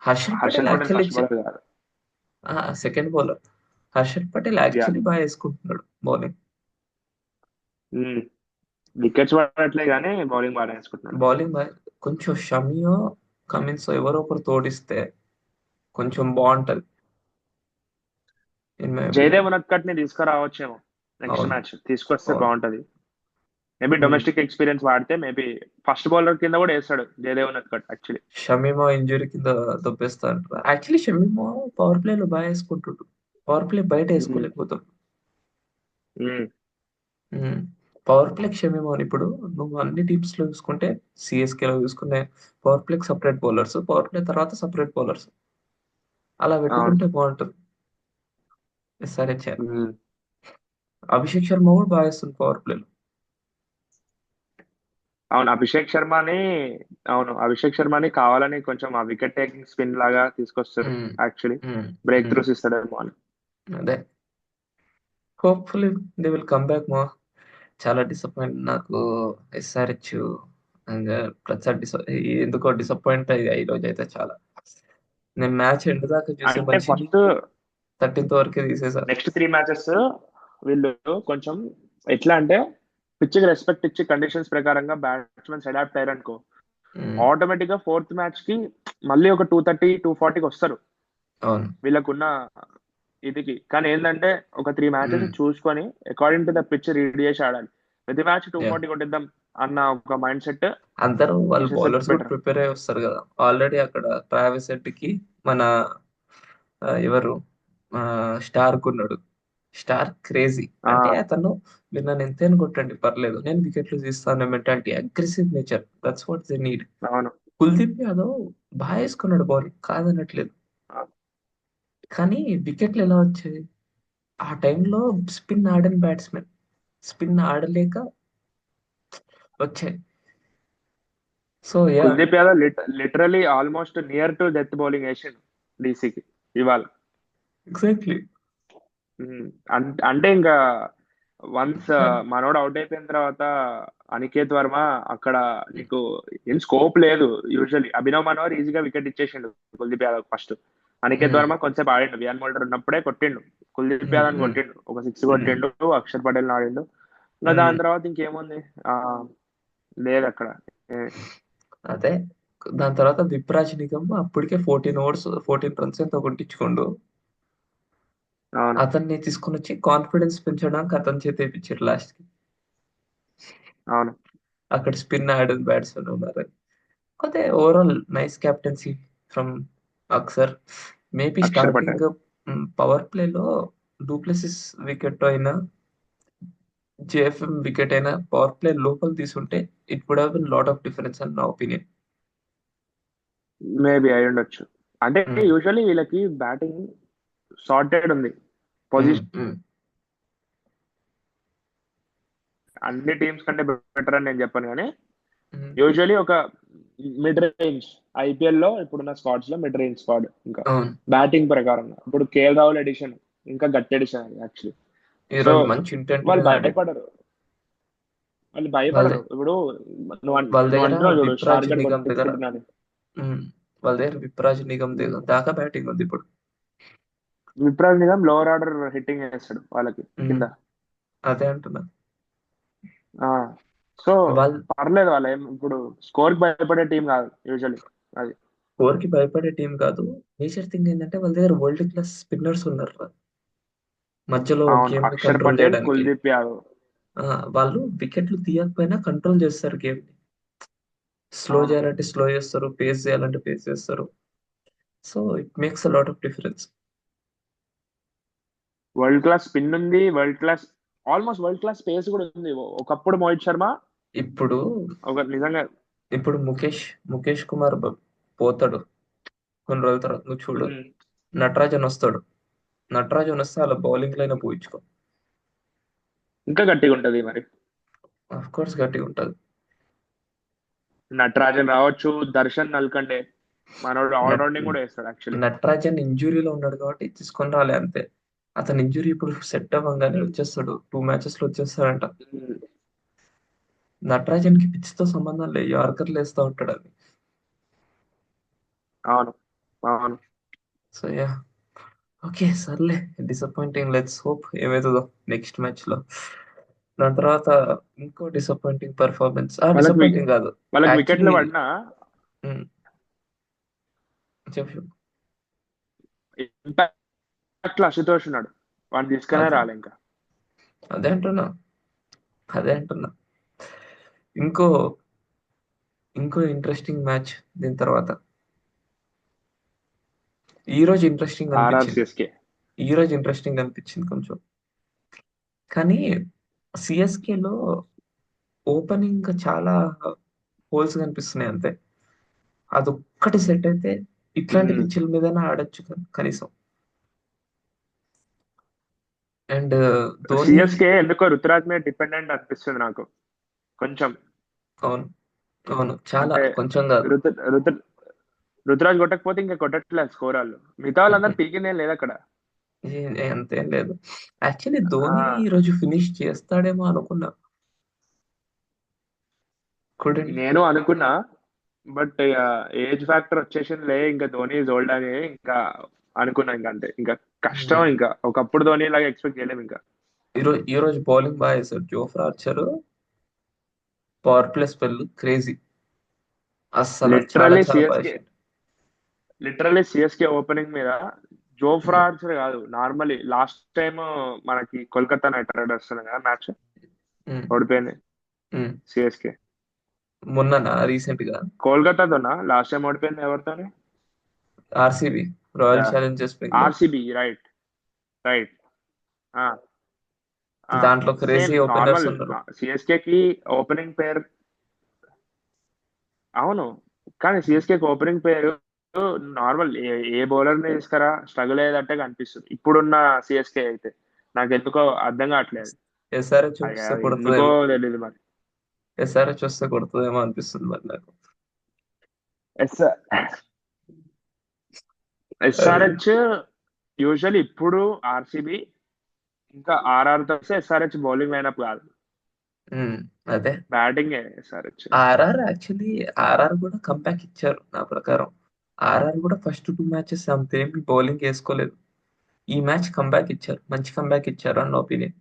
Harshal Patel Harshal Patel actually first bowler కాదు. Second bowler. Harshal Patel yeah. Actually బాగా వేసుకుంటున్నాడు బౌలింగ్. వికెట్స్ పడట్లే కానీ బౌలింగ్ బాగా వేసుకుంటున్నాడు. బౌలింగ్ బాగా, కొంచెం షమియో కమిన్స్ ఎవరో ఒకరు తోడిస్తే కొంచెం బాగుంటది, ఇన్ మై ఒపీనియన్. జయదేవ్ ఉనత్కట్ ని తీసుకురావచ్చేమో నెక్స్ట్ అవును, మ్యాచ్, తీసుకొస్తే అవును. బాగుంటది. మేబీ ఉమ్. డొమెస్టిక్ ఎక్స్పీరియన్స్ వాడితే మేబీ ఫస్ట్ బౌలర్ కింద కూడా వేస్తాడు జయదేవ్ ఉనత్కట్ యాక్చువల్లీ. షమీమా ఇంజురీ కింద దొబ్బేస్తా అంటారు. యాక్చువల్లీ షమీమా పవర్ ప్లే లో బాగా వేసుకుంటుండు, పవర్ ప్లే బయట వేసుకోలేకపోతాడు. పవర్ ప్లేకి షమీమా ఇప్పుడు నువ్వు అన్ని టీమ్స్ లో చూసుకుంటే, సిఎస్కే లో చూసుకునే పవర్ ప్లేకి సపరేట్ బౌలర్స్, పవర్ ప్లే తర్వాత సపరేట్ బౌలర్స్, అలా అవును. పెట్టుకుంటే బాగుంటుంది. సరే చే ఉమ్. అభిషేక్ శర్మ కూడా బాగా వేస్తుంది పవర్ ప్లేలో. అవును అభిషేక్ శర్మని అవును అభిషేక్ శర్మని కావాలని కొంచెం ఆ వికెట్ టేకింగ్ స్పిన్ లాగా తీసుకొస్తారు ఉమ్, యాక్చువల్లీ. ఉమ్, బ్రేక్ ఉమ్. త్రూస్ ఇస్తాడేమో అని. అదే, hopefully they will come back మా. చాలా డిసప్పాయింట్ నాకు ఎస్ఆర్హెచ్. ప్రతిసారి ఎందుకో డిసప్పాయింట్ అయ్యి ఈ రోజు అయితే చాలా. నేను మ్యాచ్ ఎండ్ దాకా చూసే అంటే మనిషిని, ఫస్ట్ 13th వరకే తీసేశారు. నెక్స్ట్ 3 మ్యాచెస్ వీళ్ళు కొంచెం ఎట్లా అంటే పిచ్చికి రెస్పెక్ట్ ఇచ్చి కండిషన్స్ ప్రకారంగా బ్యాట్స్మెన్స్ అడాప్ట్ అయ్యారనుకో, ఉమ్, ఆటోమేటిక్ గా 4th మ్యాచ్ కి మళ్ళీ ఒక 230 240కి వస్తారు అవును. వీళ్ళకున్న ఇదికి. కానీ ఏంటంటే ఒక 3 మ్యాచెస్ ఉమ్, చూసుకొని according to the pitch read చేసి ఆడాలి. ప్రతి మ్యాచ్ టూ యా. ఫార్టీ కొట్టిద్దాం అన్న ఒక మైండ్ సెట్ అందరూ వాళ్ళ తీసేస్తే బౌలర్స్ కూడా బెటర్. ప్రిపేర్ అయ్యి వస్తారు కదా. ఆల్రెడీ అక్కడ ట్రావిస్ హెడ్ కి మన ఎవరు స్టార్క్ ఉన్నాడు. స్టార్ క్రేజీ అంటే అతను, మీరు నన్ను ఎంతైనా కొట్టండి పర్లేదు, నేను వికెట్లు తీస్తాను mentality, aggressive nature, that's what they need. అవును. కుల్దీప్ యాదవ్ బాగా వేసుకున్నాడు బౌలింగ్, కాదనట్లేదు. కానీ వికెట్లు ఎలా వచ్చాయి ఆ టైంలో? స్పిన్ ఆడని బ్యాట్స్మెన్ స్పిన్ ఆడలేక వచ్చాయి. So yeah. Kuldeep Yadav literally almost near to death bowling వేసిండు డీసీకి ఇవాళ. ఎగ్జాక్ట్లీ. అంటే ఇంకా వన్స్ మనోడు అవుట్ అయిపోయిన తర్వాత అనికేత్ వర్మ అక్కడ నీకు ఏం స్కోప్ లేదు. యూజువల్లీ అభినవ్ మనోహర్ ఈజీగా వికెట్ ఇచ్చేసిండు కుల్దీప్ యాదవ్ ఫస్ట్. అనికేత్ వర్మ కొంచెంసేపు ఆడిండు, వియాన్ మోల్డర్ ఉన్నప్పుడే కొట్టిండు, కుల్దీప్ యాదవ్ కొట్టిండు, ఒక 6 కొట్టిండు, అక్షర్ పటేల్ ఆడిండు. ఇంకా దాని తర్వాత ఇంకేముంది ఆ లేదు అక్కడ. అదే, దాని తర్వాత విప్రాజ్ నిగమ్ అప్పటికే 14 ఓవర్స్ 14 రన్స్ ఎంతో కొట్టించుకోండు. అవును. అతన్ని తీసుకొని వచ్చి కాన్ఫిడెన్స్ పెంచడానికి అతని చేతి వేయించారు లాస్ట్ కి. అవును. అక్కడ స్పిన్ ఆడని బ్యాట్స్మెన్ ఉన్నారు. అదే overall nice captaincy from Axar. Maybe Axar starting Patel. Power ప్లేలో డూప్లెసిస్ వికెట్ అయినా, జేఎఫ్ఎం వికెట్ అయినా పవర్ ప్లే లోపల తీసుంటే it would have been lot of difference అని నా ఒపీనియన్. మేబీ అయి ఉండొచ్చు. అంటే యూజువల్లీ వీళ్ళకి బ్యాటింగ్ సార్టెడ్ ఉంది పొజిషన్. అన్ని టీమ్స్ కంటే బెటర్ అని నేను చెప్పాను కానీ యూజువల్లీ ఒక మిడ్ రేంజ్, ఐపీఎల్ లో ఇప్పుడున్న స్క్వాడ్స్ లో మిడ్ రేంజ్ స్క్వాడ్. ఇంకా అవును. బ్యాటింగ్ ప్రకారంగా ఇప్పుడు కేఎల్ రాహుల్ ఎడిషన్ ఇంకా గట్టి ఎడిషన్ యాక్చువల్లీ. ఈ సో రోజు మంచి ఇంటెంట్ వాళ్ళు మీద ఆడాడు. భయపడరు, వాళ్ళు వాళ్ళ భయపడరు. ఇప్పుడు నువ్వు వాళ్ళ నువ్వు దగ్గర అంటున్నావు చూడు విప్రాజ్ స్టార్ గడ్ నిగమ్ దగ్గర కొట్టించుకుంటున్నాను. ఉమ్, వాళ్ళ దగ్గర విప్రాజ్ నిగమ్ దగ్గర దాకా బ్యాటింగ్ ఉంది ఇప్పుడు. Vipraj Nigam lower order hitting చేస్తాడు వాళ్ళకి ఉమ్, కింద. అదే అంటున్నా. ఆ సో వాళ్ళు పర్లేదు, వాళ్ళ ఏం ఇప్పుడు స్కోర్ కి భయపడే టీం కాదు యూజువల్లీ అది. స్కోర్ కి భయపడే టీం కాదు. మేజర్ థింగ్ ఏంటంటే వాళ్ళ దగ్గర వరల్డ్ క్లాస్ స్పిన్నర్స్ ఉన్నారు మధ్యలో అవును గేమ్ ని అక్షర్ కంట్రోల్ పటేల్, చేయడానికి. కుల్దీప్ యాదవ్. వాళ్ళు వికెట్లు తీయకపోయినా కంట్రోల్ చేస్తారు గేమ్ ని. స్లో అవును. చేయాలంటే స్లో చేస్తారు, పేస్ చేయాలంటే పేస్ చేస్తారు. So it makes a lot of difference. World class spin ఉంది, world class almost world class pace కూడా ఉంది. ఒకప్పుడు మోహిత్ శర్మ ఇప్పుడు ఒక నిజంగా. ఇప్పుడు ముఖేష్ కుమార్ పోతాడు కొన్ని రోజుల తర్వాత, నువ్వు చూడు. ఉమ్, నటరాజన్ వస్తాడు. నటరాజన్ వస్తే అలా బౌలింగ్ లైన్ పోయించుకో. ఇంకా గట్టిగా ఉంటది మరి. ఆఫ్ కోర్స్ గట్టిగా ఉంటది. నటరాజన్ రావచ్చు, దర్శన్ నల్కండే, మనోడు నట్ ఆల్రౌండింగ్ కూడా వేస్తాడు యాక్చువల్లీ. నటరాజన్ ఇంజురీలో ఉన్నాడు కాబట్టి తీసుకొని రాలే అంతే. అతని ఇంజురీ ఇప్పుడు సెట్ అవ్వగానే వచ్చేస్తాడు, 2 మ్యాచెస్ లో వచ్చేస్తాడంట. నటరాజన్ కి పిచ్ తో సంబంధం లేదు, యార్కర్లు వేస్తా ఉంటాడు అది. అవును, అవును. సో యా, ఓకే సర్లే. డిసప్పాయింటింగ్, లెట్స్ హోప్ ఏమవుతుందో నెక్స్ట్ మ్యాచ్ లో. దాని తర్వాత ఇంకో డిసప్పాయింటింగ్ పర్ఫార్మెన్స్, వాళ్ళకి డిసప్పాయింటింగ్ కాదు వాళ్ళకి వికెట్లు యాక్చువల్లీ. పడినా చెప్పు. ఇంపాక్ట్ లో అశుతోష్ ఉన్నాడు, వాడిని తీసుకునే అదే రాలే ఇంకా. అదే అంటున్నా, అదే అంటున్నా. ఇంకో ఇంకో ఇంట్రెస్టింగ్ మ్యాచ్ దీని తర్వాత. ఈ రోజు ఇంట్రెస్టింగ్ ఆర్ఆర్ అనిపించింది. సిఎస్కే. ఈ రోజు ఇంట్రెస్టింగ్ అనిపించింది కొంచెం. కానీ సిఎస్కేలో ఓపెనింగ్ చాలా హోల్స్ కనిపిస్తున్నాయి అంతే. అదొక్కటి సెట్ అయితే ఇట్లాంటి పిచ్చుల మీదనే ఆడొచ్చు కనీసం. అండ్ ధోని. సిఎస్కే ఎందుకో రుతురాజ్ మీద డిపెండెంట్ అనిపిస్తుంది నాకు కొంచెం. అవును, అవును, చాలా అంటే కొంచెం కాదు. రుతు రుతు రుతురాజ్ కొట్టకపోతే ఇంకా కొట్టట్లేదు స్కోర్ వాళ్ళు, మిగతా వాళ్ళందరూ పీకినే లేదు అక్కడ. అంతేం లేదు. యాక్చువల్లీ ధోని ఆ, ఈ రోజు ఫినిష్ చేస్తాడేమో అనుకున్నా. కుడెంట్. నేను అనుకున్నా, బట్ ఏజ్ ఫ్యాక్టర్ వచ్చేసిందిలే, ఇంకా ధోని ఈజ్ ఓల్డ్ అని ఇంకా అనుకున్నా. ఇంకా అంతే, ఇంకా కష్టం, ఇంకా ఒకప్పుడు ధోని లాగా ఎక్స్పెక్ట్ చేయలేము ఇంకా. ఈ రోజు బౌలింగ్ బాగా వేశాడు Jofra Archer. Power play spell crazy. అస్సలు చాలా లిటరలీ చాలా బాగా సిఎస్కే వేసాడు. లిటరలీ సిఎస్కే ఓపెనింగ్ మీద జోఫ్రా ఆర్చర్ కాదు, నార్మల్లీ లాస్ట్ టైం మనకి కోల్కతా నైట్ రైడర్స్ కదా మ్యాచ్ ఓడిపోయింది సిఎస్కే. మొన్న రీసెంట్ గా కోల్కతాతోనా లాస్ట్ టైం ఓడిపోయింది ఎవరితోని? RCB, Royal Challengers Bengaluru. RCB, right, right. దాంట్లో సేమ్ క్రేజీ ఓపెనర్స్ నార్మల్. ఉన్నారు. సిఎస్కే కి ఓపెనింగ్ పేర్, అవును, కానీ సిఎస్కే కి ఓపెనింగ్ పేరు నార్మల్. ఏ బౌలర్ ని తీసుకురా స్ట్రగుల్ అయ్యేటట్టే కనిపిస్తుంది ఇప్పుడున్న సిఎస్కే అయితే. నాకు ఎందుకో అర్థం కావట్లేదు. ఎస్ఆర్హెచ్ అయ్యా, వస్తే ఎందుకో కొడుతుందేమో. తెలియదు మరి. ఎస్ఆర్హెచ్ వస్తే కొడుతుందేమో అనిపిస్తుంది మరి నాకు. ఎస్ అది ఎస్ఆర్హెచ్ యూజువల్లీ ఇప్పుడు ఆర్సిబి ఇంకా ఆర్ఆర్ తో ఎస్ఆర్హెచ్ బౌలింగ్ లైనప్ కాదు, ఉమ్, అదే. Batting SRH. ఆర్ఆర్ కూడా కంబ్యాక్ ఇచ్చారు నా ప్రకారం. ఆర్ఆర్ కూడా ఫస్ట్ 2 మ్యాచెస్ అంతేమి బౌలింగ్ వేసుకోలేదు. ఈ మ్యాచ్ కంబ్యాక్ ఇచ్చారు, మంచి కంబ్యాక్ ఇచ్చారు అన్న ఒపీనియన్.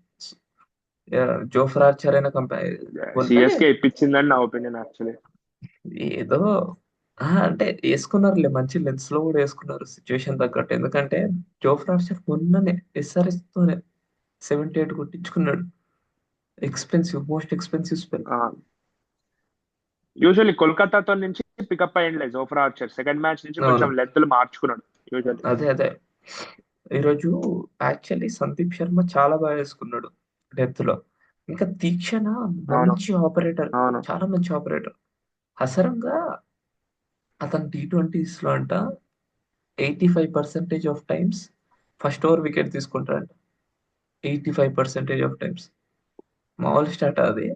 జోఫ్రా ఆర్చర్ అయినా కంబ్యాక్. మొన్నే సిఎస్కే ఇప్పించిందని నా ఒపీనియన్ యాక్చువల్లీ. ఏదో అంటే వేసుకున్నారులే, మంచి లెన్స్ లో కూడా వేసుకున్నారు సిచ్యువేషన్ తగ్గట్టు. ఎందుకంటే జోఫ్రా ఆర్చర్ మొన్ననే ఎస్ఆర్ఎస్ తోనే 78 కొట్టించుకున్నాడు. Most expensive spell. యూజువల్లీ కోల్కతాతో నుంచి పికప్ అయ్యిండే జోఫ్రా ఆర్చర్, సెకండ్ మ్యాచ్ నుంచి అవును, కొంచెం లెంత్లు మార్చుకున్నాడు యూజువల్లీ. అదే అదే. ఈరోజు యాక్చువల్లీ సందీప్ శర్మ చాలా బాగా వేసుకున్నాడు డెత్ లో. ఇంకా తీక్షణ అవును, మంచి ఆపరేటర్, అవును. చాలా మంచి ఆపరేటర్. హసరంగా అతను T20s లో అంట 85% of times first over wicket తీసుకుంటాడంట. 85% ఆఫ్ టైమ్స్. మామూలు స్టార్ట్ అది.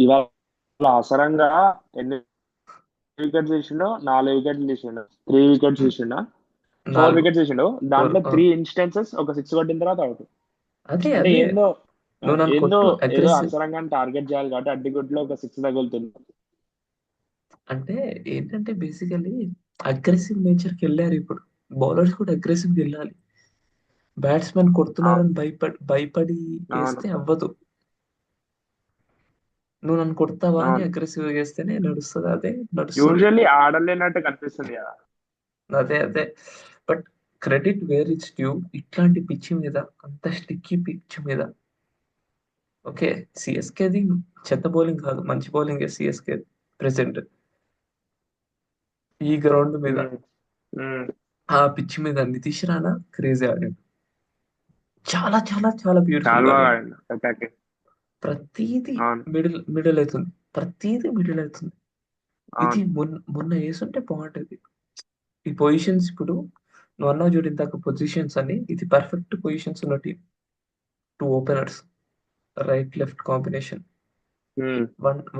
ఇవాళ అవసరంగా ఎన్ని వికెట్స్ తీసిండో? 4 వికెట్లు తీసిండు, 3 వికెట్స్ తీసిండు, ఫోర్ నాలుగు వికెట్స్ తీసిండు. ఫోర్. దాంట్లో 3 ఇన్స్టెన్సెస్ ఒక సిక్స్ కొట్టిన తర్వాత అవుట్. అదే అంటే అదే. ఏందో, నువ్వు నన్ను ఏందో, కొట్టు ఏదో అగ్రెసివ్. అసరంగాన్ని టార్గెట్ చేయాలి కాబట్టి అడ్డిగుడ్లో ఒక సిక్స్ తగులుతుంది. అంటే ఏంటంటే బేసికలీ అగ్రెసివ్ నేచర్కి వెళ్ళారు ఇప్పుడు. బౌలర్స్ కూడా అగ్రెసివ్ వెళ్ళాలి. బ్యాట్స్మెన్ అవును, కొడుతున్నారని భయపడి భయపడి అవును, వేస్తే అవ్వదు. నువ్వు నన్ను కొడతావా అని అవును. అగ్రెసివ్ వేస్తేనే నడుస్తుంది, అదే నడుస్తుంది. యూజువల్లీ ఆడలేనట్టు కనిపిస్తుంది కదా. అదే అదే. But credit where it's due. ఇట్లాంటి పిచ్ మీద, అంత స్టిక్కీ పిచ్ మీద. ఓకే, సిఎస్కేది చెత్త బౌలింగ్ కాదు, మంచి బౌలింగ్ సిఎస్కే ప్రెసెంట్ ఈ గ్రౌండ్ మీద. ఉమ్, ఉమ్. ఆ పిచ్ మీద నితీష్ రాణా క్రేజీ ఆడాడు. చాలా చాలా చాలా బ్యూటిఫుల్ చాలా గా బాగా ఆడాడు. ఆడిండు అటాకింగ్. ప్రతీది అవును. మిడిల్ అవుతుంది. ప్రతీది మిడిల్ అవుతుంది. ఇది అవును. మొన్న వేసుంటే బాగుంటది. ఈ పొజిషన్స్ ఇప్పుడు నువ్వు అన్నావు చూడు ఇందాక పొజిషన్స్ అని, ఇది పర్ఫెక్ట్ పొజిషన్స్ ఉన్న team. 2 openers, right left combination, um,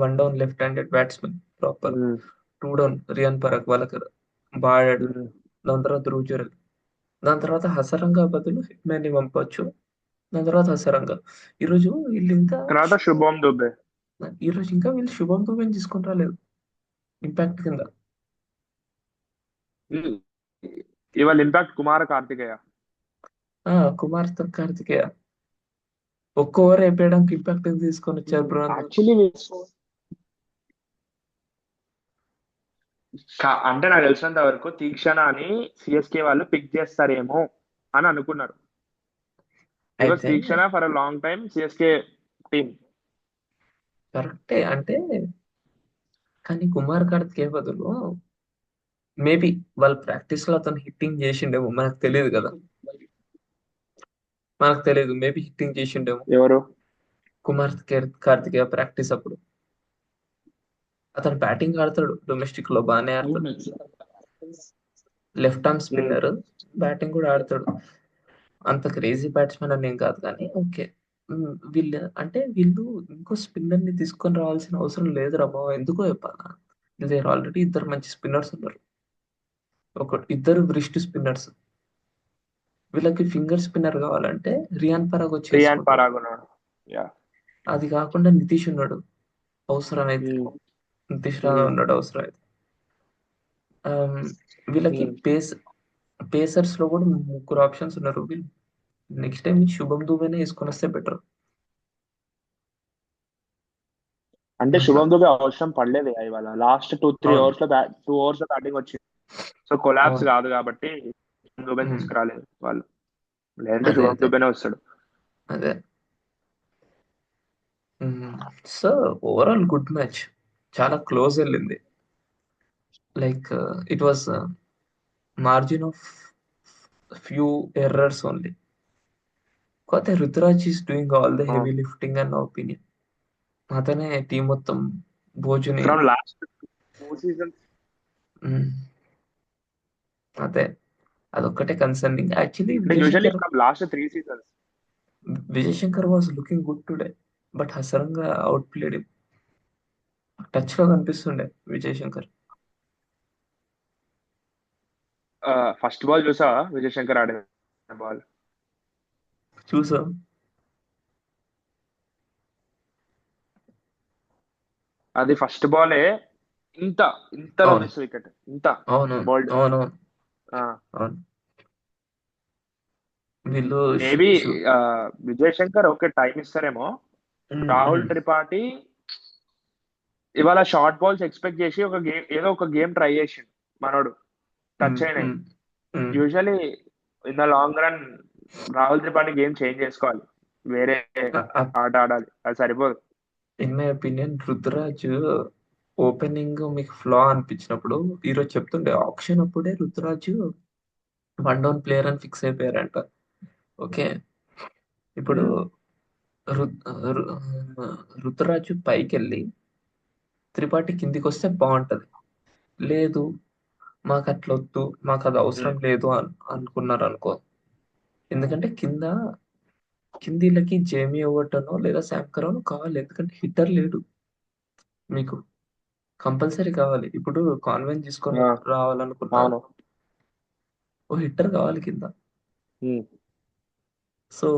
one down left handed batsmen proper, um, 2 down Riyan Parag వాళ్ళకర్ బాగా ఆడాడు. ఉమ్. దాని తర్వాత ధ్రువ్ జురెల్, దాని తర్వాత హసరంగా బదులు హిట్మ్యాన్ ని పంపొచ్చు. దాని తర్వాత హసరంగా. ఈరోజు వీళ్ళు ఇంకా తర్వాత శుభం దుబే. ఈరోజు ఇంకా వీళ్ళు శుభం దుబేని తీసుకొని రాలేదు ఇంపాక్ట్ కింద. ఉమ్. ఇవాళ ఇంపాక్ట్ కుమార కార్తికేయ. కుమార్ కార్తికేయ ఒక్క ఓవర్ అయిపోయడానికి ఇంపాక్ట్ తీసుకొని వచ్చారు బ్రో అందరు. యాక్చువల్లీ అంటే నాకు తెలిసినంత వరకు తీక్షణ అని సిఎస్కే వాళ్ళు పిక్ చేస్తారేమో అని అనుకున్నారు. బికాస్ అయితే Theekshana for a long time CSK team. కరెక్టే అంటే, కానీ కుమార్ కార్తికేయ బదులు మేబీ వాళ్ళ ప్రాక్టీస్ లో అతను హిట్టింగ్ చేసిండేమో, మనకు తెలియదు కదా. మనకు తెలియదు, మేబీ హిట్టింగ్ చేసిండేమో ఎవరు? కుమార్ కార్తికేయ ప్రాక్టీస్ అప్పుడు. అతను బ్యాటింగ్ ఆడతాడు, డొమెస్టిక్ లో బాగానే ఆడతాడు, లెఫ్ట్ ఆర్మ్ ఉమ్. స్పిన్నర్, బ్యాటింగ్ కూడా ఆడతాడు. అంత క్రేజీ బ్యాట్స్మెన్ అని ఏం కాదు కానీ ఓకే. వీళ్ళు ఇంకో స్పిన్నర్ ని తీసుకొని రావాల్సిన అవసరం లేదు రమ్మా, ఎందుకో చెప్పాలా. దగ్గర ఆల్రెడీ ఇద్దరు మంచి స్పిన్నర్స్ ఉన్నారు, ఇద్దరు బ్రిస్ట్ స్పిన్నర్స్. వీళ్ళకి ఫింగర్ స్పిన్నర్ కావాలంటే రియాన్ పరాగ్ వచ్చి రియాన్ వేసుకుంటాడు. పరాగ్ ఉన్నాడు. యా. అది కాకుండా నితీష్ ఉన్నాడు అవసరమైతే. నితీష్ రాణా ఉన్నాడు అవసరమైతే. ఆమ్, వీళ్ళకి పేసర్స్ లో కూడా ముగ్గురు ఆప్షన్స్ ఉన్నారు. వీళ్ళు నెక్స్ట్ టైం శుభం దూబేనే వేసుకొని వస్తే బెటర్. అంటే అట్లా. శుభం దుబే అవసరం పడలేదు ఇవాళ. లాస్ట్ 2-3 అవును, ఓవర్స్ లో 2 ఓవర్స్ లో బ్యాటింగ్ వచ్చింది. సో కొలాప్స్ అవును. కాదు కాబట్టి శుభం దుబేని ఉమ్, తీసుకురాలేదు వాళ్ళు. లేదంటే అదే శుభం అదే దుబేనే వస్తాడు. అదే. సో ఓవరాల్ గుడ్ మ్యాచ్, చాలా క్లోజ్ వెళ్ళింది. Like it was margin of few errors only. కాకపోతే Ruturaj is doing all the heavy lifting అన్న ఒపీనియన్. అతనే టీం మొత్తం బోజుని. From last 2 seasons. మ్మ్, అదే, అదొక్కటే కన్సర్నింగ్ యాక్చువల్లీ. అంటే usually from last 3 seasons. Vijay Shankar was looking good today, but Hasaranga out played. Touch లో కనిపిస్తుండే విజయ్ శంకర్. ఫస్ట్ బాల్ చూసా విజయ్ శంకర్ ఆడిన బాల్. చూసాం. అది ఫస్ట్ బాలే. ఇంత ఇంతలో అవును, మిస్ వికెట్ ఇంత అవునవును, బోల్డ్. అవునవును, అవును. వీళ్ళు maybe Vijay Shankar okay time ఇస్తారేమో. మ్మ్, రాహుల్ మ్మ్, త్రిపాఠి ఇవాళ షార్ట్ బాల్స్ ఎక్స్పెక్ట్ చేసి ఒక గేమ్ ఏదో ఒక గేమ్ ట్రై చేసిండు మనోడు. టచ్ మ్మ్, అయినాయి. మ్మ్, మ్మ్. Usually in the long run Rahul Tripathi game change చేసుకోవాలి. వేరే ఆట ఆడాలి, అది సరిపోదు. In my opinion Ruturaj opening మీకు ఫ్లా అనిపించినప్పుడు ఈరోజు చెప్తుండే ఆప్షన్ అప్పుడే రుతురాజ్ వన్ డౌన్ ప్లేయర్ అని ఫిక్స్ అయిపోయారంట. ఓకే. ఇప్పుడు ఉమ్, రు- రు- రుతురాజ్ పైకి వెళ్ళి త్రిపాఠి కిందికి వస్తే బాగుంటది. లేదు, మాకు అట్లా వద్దు, మాకు అది అవసరం ఉమ్. లేదు అనుకున్నారు అనుకో. ఎందుకంటే కిందీళ్ళకి జేమీ ఓవర్టనో లేదా శామ్ కరానో కావాలి, ఎందుకంటే హిట్టర్ లేడు మీకు. కంపల్సరీ కావాలి. ఇప్పుడు కాన్వెంట్ తీసుకొని ఆ, రావాలనుకున్నా, అవును. ఓ హిట్టర్ కావాలి కింద. సో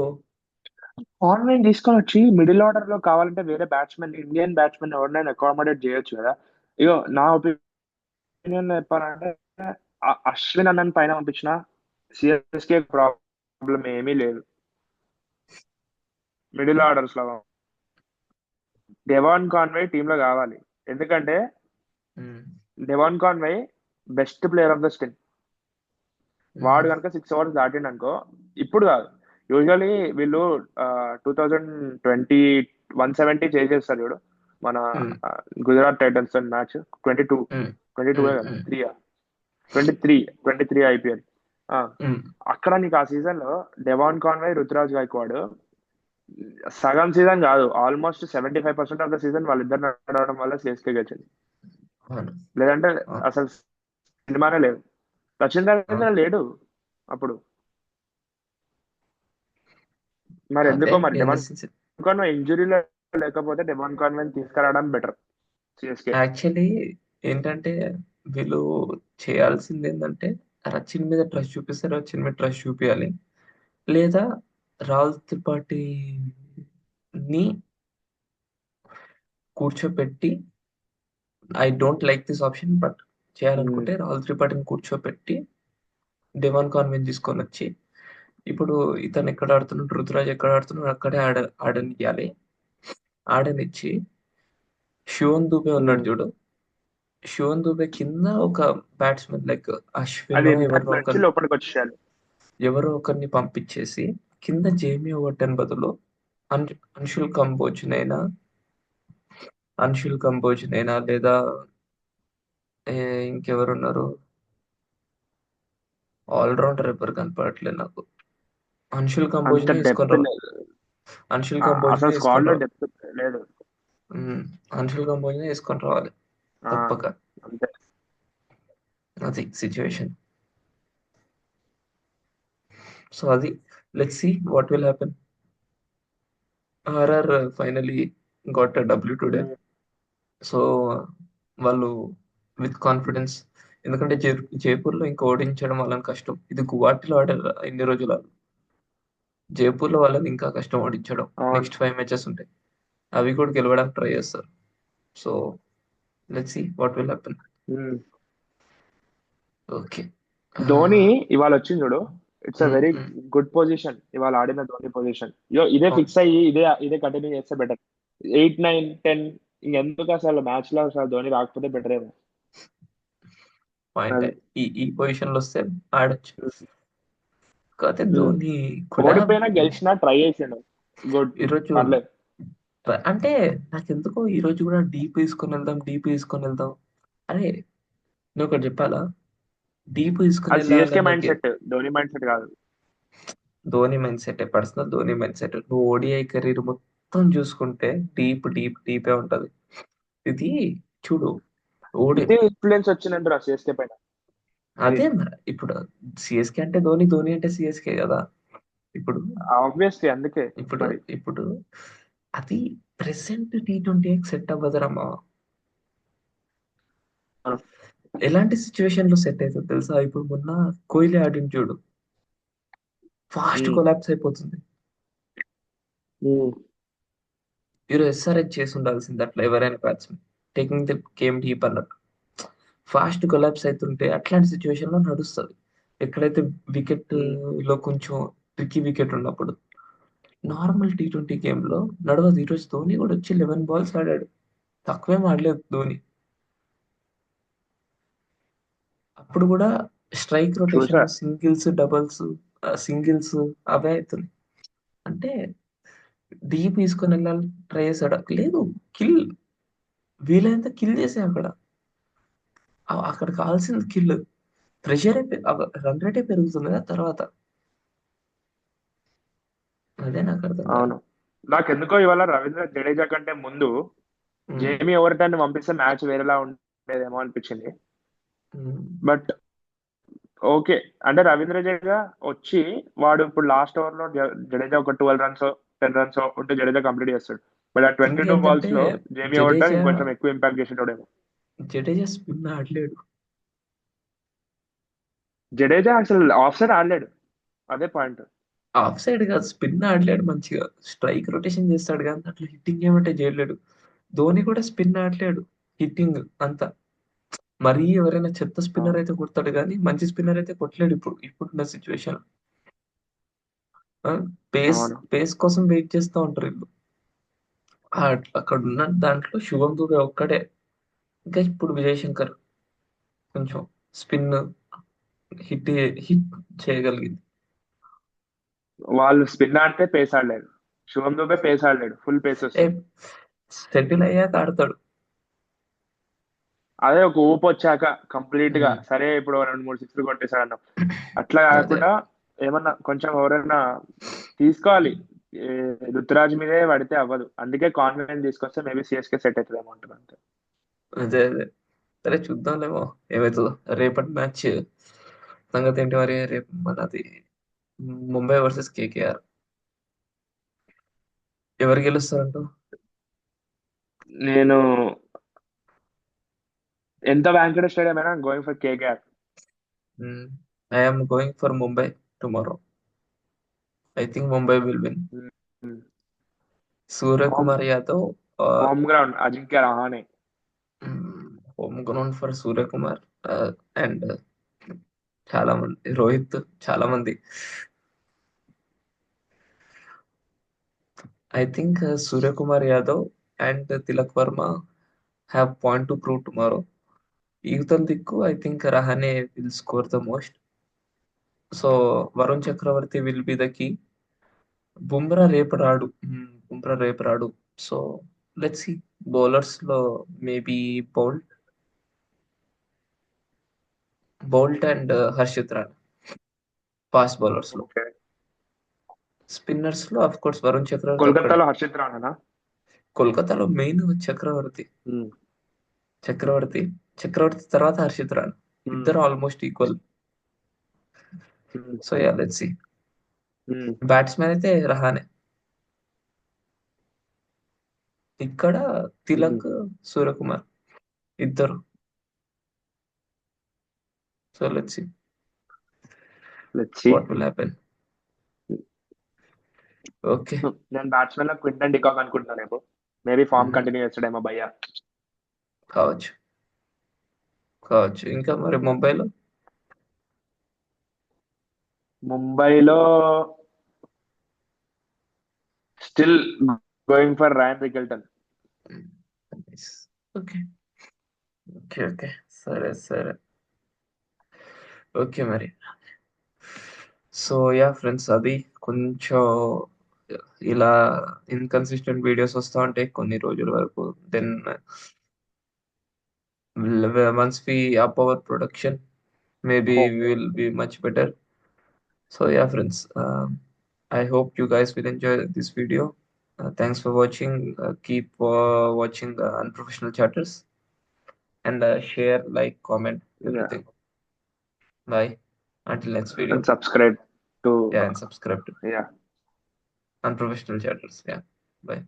ఆన్లైన్ తీసుకొని వచ్చి మిడిల్ ఆర్డర్ లో కావాలంటే వేరే బ్యాట్స్మెన్, ఇండియన్ బ్యాట్స్మెన్ ఎవరినైనా అకామిడేట్ చేయొచ్చు కదా. ఇగో నా ఒపీనియన్ చెప్పాలంటే అశ్విన్ అన్నని పైన పంపించిన సిఎస్కే ప్రాబ్లం ఏమీ లేదు. మిడిల్ ఆర్డర్స్ లో డెవాన్ కాన్వే టీమ్ లో కావాలి. ఎందుకంటే um, Devon Conway best player of the spin. Um, వాడు కనుక 6 ఓవర్స్ దాటిండు అనుకో, ఇప్పుడు కాదు, యూజువలీ వీళ్ళు 2020 170 చేసేస్తారు చూడు మన ఉమ్, గుజరాత్ టైటన్స్ మ్యాచ్. 22, ఉమ్, 22 ఉమ్, కదా, ఉమ్, 23 ఐపీఎల్. ఉమ్, అక్కడ నీకు ఆ సీజన్ లో డెవాన్ కాన్వే, రుతురాజ్ గైక్వాడ్ సగం సీజన్ కాదు, ఆల్మోస్ట్ 75% ఆఫ్ ద సీజన్ వాళ్ళిద్దరు నడవడం వల్ల సిఎస్కే గెలిచింది. అవును. లేదంటే అవును. అసలు సినిమానే లేదు. సచిన్ రవీంద్ర అవును. లేడు అప్పుడు. మరి అంటే ఎందుకో మరి in the Devon sense, Conway ఇంజురీలో లేకపోతే డెవాన్ కాన్వే తీసుకురావడం బెటర్ సిఎస్కే. యాక్చువల్లీ ఏంటంటే వీళ్ళు చేయాల్సింది ఏంటంటే రచిన్ మీద ట్రస్ట్ చూపిస్తే రచిన్ మీద ట్రస్ట్ చూపియాలి. లేదా రాహుల్ త్రిపాఠిని కూర్చోపెట్టి, I don't like this option but చేయాలనుకుంటే రాహుల్ త్రిపాఠిని కూర్చోపెట్టి డెవాన్ కాన్వెని తీసుకొనొచ్చి, ఇప్పుడు ఇతను ఎక్కడ ఆడుతున్నాడు, రుతురాజ్ ఎక్కడ ఆడుతున్నాడు అక్కడే ఆడనియ్యాలి. ఆడనిచ్చి శివన్ దూబే ఉన్నాడు చూడు, శివన్ దూబే కింద ఒక బ్యాట్స్‌మన్ లైక్ అది అశ్వినో ఇంపాక్ట్ నుంచి లోపలికి వచ్చేయాలి. ఎవరో ఒకరిని పంపించేసి కింద జేమీ ఓవర్టన్ బదులు అన్ అన్షుల్ కంబోజ్‌నైనా లేదా ఇంకెవరున్నారు ఆల్ రౌండర్ ఎవరు కనపడట్లేదు నాకు. అన్షుల్ అంత కంబోజ్‌నే డెప్త్ ఏసుకొని లేదు. అన్షుల్ కంబోజ్‌నే అసలు స్క్వాడ్ ఏసుకొని లో రావాలి. డెప్త్ లేదు. అన్షుల్ కంబోజ్‌నే ఏసుకొని రావాలి ఆ, తప్పక. అంతే. అది సిట్యుయేషన్. సో అది let's see what will happen. RR finally got a W today. Um, so వాళ్ళు విత్ కాన్ఫిడెన్స్, ఎందుకంటే జైపూర్‌లో ఇంకా ఓడించడం వాళ్ళని కష్టం. ఇది గువాహటిలో ఆడారు ఇన్ని రోజులు ఆళ్ళు. జైపూర్‌లో వాళ్ళని ఇంకా కష్టం ఓడించడం. అవును. నెక్స్ట్ 5 మ్యాచెస్ ఉంటాయి. అవి కూడా గెలవడానికి ట్రై చేస్తారు. So let's see what will happen. Um. Okay. Dhoni ah, ఇవాళ వచ్చింది చూడు. ఇట్స్ అ హ్మ్. వెరీ హ్మ్. గుడ్ పొజిషన్ ఇవాళ ఆడిన ధోని పొజిషన్. ఇదే అవును. ఫిక్స్ అయ్యి ఇదే కంటిన్యూ చేస్తే బెటర్. 8, 9, 10 ఇంకెందుకు అసలు మ్యాచ్ లో అసలు ధోని రాకపోతే బెటర్ ఏమో. పాయింటే. అది. ఈ పొజిషన్‌లో వస్తే ఆడొచ్చు. కాకపోతే ఉమ్. ధోని కూడా ఓడిపోయినా గెలిచినా ట్రై చేసిండు. గుడ్. ఈరోజు పర్లేదు. అంటే నాకెందుకో ఈరోజు కూడా డీప్ తీసుకొనెళ్దాం. అరే! నేనొకటి చెప్పాలా? డీప్ అది సిఎస్కే తీసుకొనెళ్ళాలన్న mind set, Dhoni mind set కాదు. ధోని మైండ్ సెటే. Personal Dhoni mind set. నువ్వు ఓడిఐ కెరీర్ మొత్తం చూసుకుంటే డీపే ఉంటది. ఇది చూడు ఓడి ఇదే ఇన్ఫ్లుయెన్స్ వచ్చిందంటారా సిఎస్కే పైన. అది అదే మరి. ఇప్పుడు సీఎస్‌కే అంటే ధోని అంటే సీఎస్‌కే గదా! ఇప్పుడు ఆబ్వియస్లీ అందుకే ఇప్పుడు మరి. ఇప్పుడు అది ప్రెజెంట్ టీ20కి సెట్ అవ్వదురా మామ. ఎలాంటి సిట్యుయేషన్‌లో సెట్ అయితది తెలుసా? ఇప్పుడు మొన్న కోహ్లీ ఆడిండు చూడు. ఫాస్ట్ ఉమ్. కొలాప్స్ అయిపోతుంది. ఉమ్. ఈరోజు ఎస్ఆర్‌హెచ్ చేసుండాల్సింది అట్లా ఎవరైనా batsmen. Taking the game deep అన్నట్టు. ఫాస్ట్ కొలాప్స్ అయితుంటే అట్లాంటి సిట్యుయేషన్‌లో నడుస్తది. ఎక్కడైతే ఉమ్. వికెట్‌లో కొంచెం ట్రిక్కీ వికెట్ ఉన్నప్పుడు. నార్మల్ టీ20 గేమ్‌లో నడవదు. ఈరోజు ధోని కూడా వచ్చి 11 బాల్స్ ఆడాడు. తక్కువేం ఆడలేదు ధోని. అప్పుడు కూడా స్ట్రైక్ చూసా. రొటేషన్, సింగిల్స్, డబుల్స్, సింగిల్స్ అవే అయితున్నాయి. అంటే డీప్ తీసుకొనెళ్ళాలని ట్రై చేసాడా? లేదు. కిల్ వీలైనంత కిల్ చేసేయి అక్కడ. అక్కడ కావాల్సింది కిల్. రన్ రేటే పెరుగుతుంది కదా తర్వాత. అదే నాకర్థం కాలే. అవును. నాకెందుకో ఇవాళ రవీంద్ర జడేజా కంటే ముందు హ్మ్. జేమీ ఓవర్టన్ పంపిస్తే మ్యాచ్ వేరేలా ఉండేదేమో అనిపించింది. హ్మ్. But okay. అంటే రవీంద్ర జడేజా వచ్చి వాడు ఇప్పుడు లాస్ట్ ఓవర్ లో జడేజా ఒక 12 రన్స్ 10 రన్స్ ఉంటే జడేజా కంప్లీట్ చేస్తాడు. బట్ ఆ 22 ఇంకేంటంటే బాల్స్ లో జేమీ ఓవర్టన్ జడేజా ఇంకొంచెం ఎక్కువ ఇంపాక్ట్ చేసేటోడేమో. జడేజా స్పిన్ ఆడలేడు. జడేజా అసలు ఆఫ్ సైడ్ ఆడలేడు. అదే పాయింట్. ఆఫ్ సైడ్ కాదు, స్పిన్ ఆడలేడు మంచిగా. స్ట్రైక్ రొటేషన్ చేస్తాడు గానీ అట్లా హిట్టింగ్ ఏమంటే చేయలేడు. ధోని కూడా స్పిన్ ఆడలేడు. హిట్టింగ్ అంతా. మరీ ఎవరైనా చెత్త స్పిన్నర్ అవును. అయితే కొడతాడు గానీ మంచి స్పిన్నర్ అయితే కొట్టలేడు ఇప్పుడున్న సిచ్యువేషన్. పేస్ అవును. పేస్ కోసం వెయిట్ చేస్తా ఉంటారు వీళ్ళు. అక్కడ ఉన్న దాంట్లో శుభం దుబే ఒక్కడే. ఇంకా ఇప్పుడు విజయ్ శంకర్ కొంచెం స్పిన్ హిట్ హిట్ చేయగలిగింది. వాళ్ళు స్పిన్ ఆడితే పేస్ ఆడలేరు. శుభం దుబే పేస్ ఆడలేడు, ఫుల్ పేస్ ఏ వస్తుంది. సెటిల్ అయ్యాక ఆడతాడు. అదే ఒక ఊపు వచ్చాక కంప్లీట్ గా ఉమ్, సరే ఇప్పుడు 2, 3 సిక్స్లు కొట్టేశాడు అన్నాం. అట్లా అదే. కాకుండా ఏమన్నా కొంచెం ఎవరైనా తీసుకోవాలి. ఏ, రుతురాజ్ మీదే పడితే అవ్వదు, అందుకే కాన్ఫిడెంట్ తీసుకొస్తే మేబీ సిఎస్కే సెట్ అవుతుంది ఏమంటారు అంతే. అదే అదే. సరే చూద్దాంలేమో ఏమవుతుందో. రేపటి మ్యాచ్ సంగతి ఏంటి మరి? రేపు మనది ముంబై వర్సెస్ కేకేఆర్. ఎవరు గెలుస్తారంట? నేను ఎంత వాంకడే స్టేడియం అయినా going for KKR. I'm going for Mumbai tomorrow. I think Mumbai will win. Home Suryakumar Yadav home ground Ajinkya Rahane. Home ground for Suryakumar and చాలా మంది, రోహిత్, చాలా మంది. I think Surya Kumar Yadav and Tilak Verma have point to prove tomorrow. Yuthal Dikku, I think Rahane will score the most. So Varun Chakravarti will be the key. Bumrah రేపు రాడు. Bumrah రేపు రాడు. So let's see. Bowlers లో maybe Bolt and Harshit Rana. Fast bowlers లో. Okay. Spinners లో of course Varun చక్రవర్తి ఒక్కడే. కోల్కతాలో హర్షిత్ రాణానా? కోల్కతాలో మెయిన్ చక్రవర్తి. చక్రవర్తి చక్రవర్తి తర్వాత హర్షిత్ రాణా. ఇద్దరు almost equal. So yeah let's see. Batsmen అయితే రహానే. ఇక్కడ తిలక్, సూర్యకుమార్ ఇద్దరు. So let's see what will happen. Okay. నేను బ్యాట్స్మెన్ లో క్వింటన్ డికాక్ అనుకుంటున్నానేమో. మేబీ ఫార్మ్ కంటిన్యూ చేస్తాడేమో భయ్య. కావచ్చు కావచ్చు. ఇంకా మరి ముంబైలో ముంబైలో still going for Ryan Rickelton. Okay okay okay. సరే సరే. ఓకే మరి. సో యా ఫ్రెండ్స్, అది కొంచెం ఇలా ఇన్కన్సిస్టెంట్ వీడియోస్ వస్తూ ఉంటాయి కొన్ని రోజుల వరకు. Then once we up our production, maybe we will be much better. So yeah friends, I hope you guys will enjoy this video. Thanks for watching. Keep watching Unprofessional Chatters, and share, like, comment, everything. Bye until next video. And subscribe to Yeah, and subscribe to yeah Unprofessional Chatters. Yeah, bye.